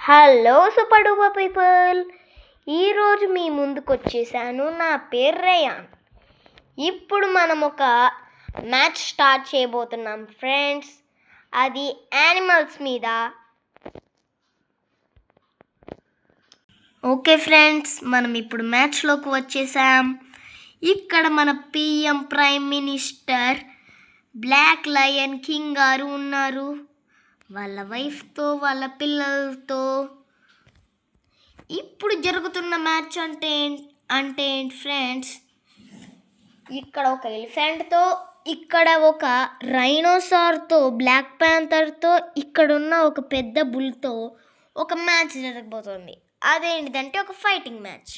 Hello super duper people, ఈరోజు మీ ముందుకు వచ్చేసాను. నా పేరు రేయాన్. ఇప్పుడు మనం ఒక మ్యాచ్ స్టార్ట్ చేయబోతున్నాం ఫ్రెండ్స్. అది యానిమల్స్ మీద. ఓకే ఫ్రెండ్స్, మనం ఇప్పుడు మ్యాచ్లోకి వచ్చేసాం. ఇక్కడ మన PM prime minister black lion king గారు ఉన్నారు, వాళ్ళ వైఫ్తో వాళ్ళ పిల్లలతో. ఇప్పుడు జరుగుతున్న మ్యాచ్ అంటే ఫ్రెండ్స్, ఇక్కడ ఒక ఎలిఫెంట్తో, ఇక్కడ ఒక రైనోసార్తో, బ్లాక్ ప్యాంథర్తో, ఇక్కడున్న ఒక పెద్ద బుల్తో ఒక మ్యాచ్ జరగబోతుంది. అదేంటిదంటే ఒక ఫైటింగ్ మ్యాచ్.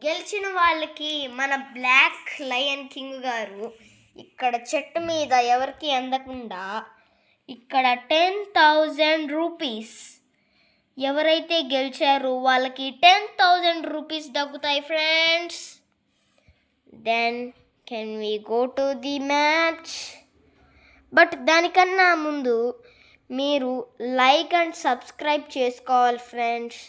గెలిచిన వాళ్ళకి మన బ్లాక్ లయన్ కింగ్ గారు ఇక్కడ చెట్టు మీద ఎవరికి అందకుండా ఇక్కడ 10,000 రూపీస్, ఎవరైతే గెలిచారో వాళ్ళకి 10,000 రూపీస్ దక్కుతాయి friends. Then can we go to the match? But దానికన్నా ముందు మీరు లైక్ అండ్ సబ్స్క్రైబ్ చేసుకోవాలి ఫ్రెండ్స్.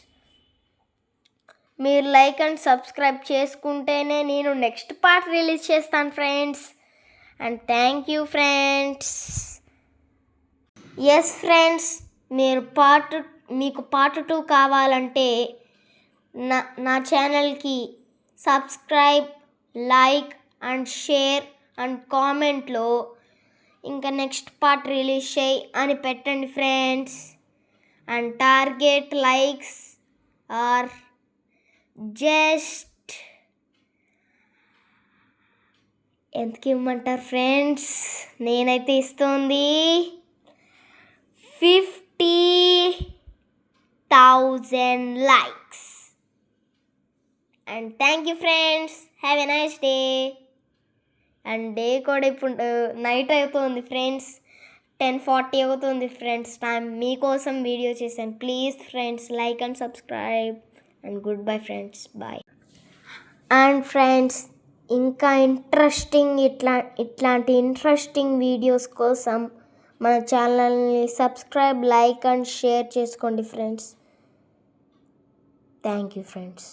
మీరు లైక్ అండ్ సబ్స్క్రైబ్ చేసుకుంటేనే నేను నెక్స్ట్ పార్ట్ రిలీజ్ చేస్తాను friends. And thank you friends. Yes friends, మీకు పార్ట్ 2 కావాలంటే నా ఛానల్కి subscribe, like and share and కామెంట్లో ఇంకా నెక్స్ట్ పార్ట్ రిలీజ్ చేయి అని పెట్టండి friends. And target likes or just ఎంతకి ఇవ్వమంటారు ఫ్రెండ్స్? నేనైతే ఇస్తుంది 50,000 likes. And thank you friends. Have a nice day. And day కూడా ఇప్పుడు నైట్ అవుతుంది ఫ్రెండ్స్, 10:40 అవుతుంది ఫ్రెండ్స్ టైం. మీకోసం వీడియో చేశాను. Please friends like and subscribe. And goodbye friends, bye. And friends, ఇంకా ఇట్లాంటి ఇంట్రెస్టింగ్ వీడియోస్ కోసం మన ఛానల్ని సబ్స్క్రైబ్, లైక్ అండ్ షేర్ చేసుకోండి friends. Thank you friends.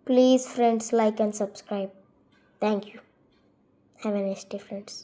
Please friends like and subscribe. Thank you. Have a nice day friends.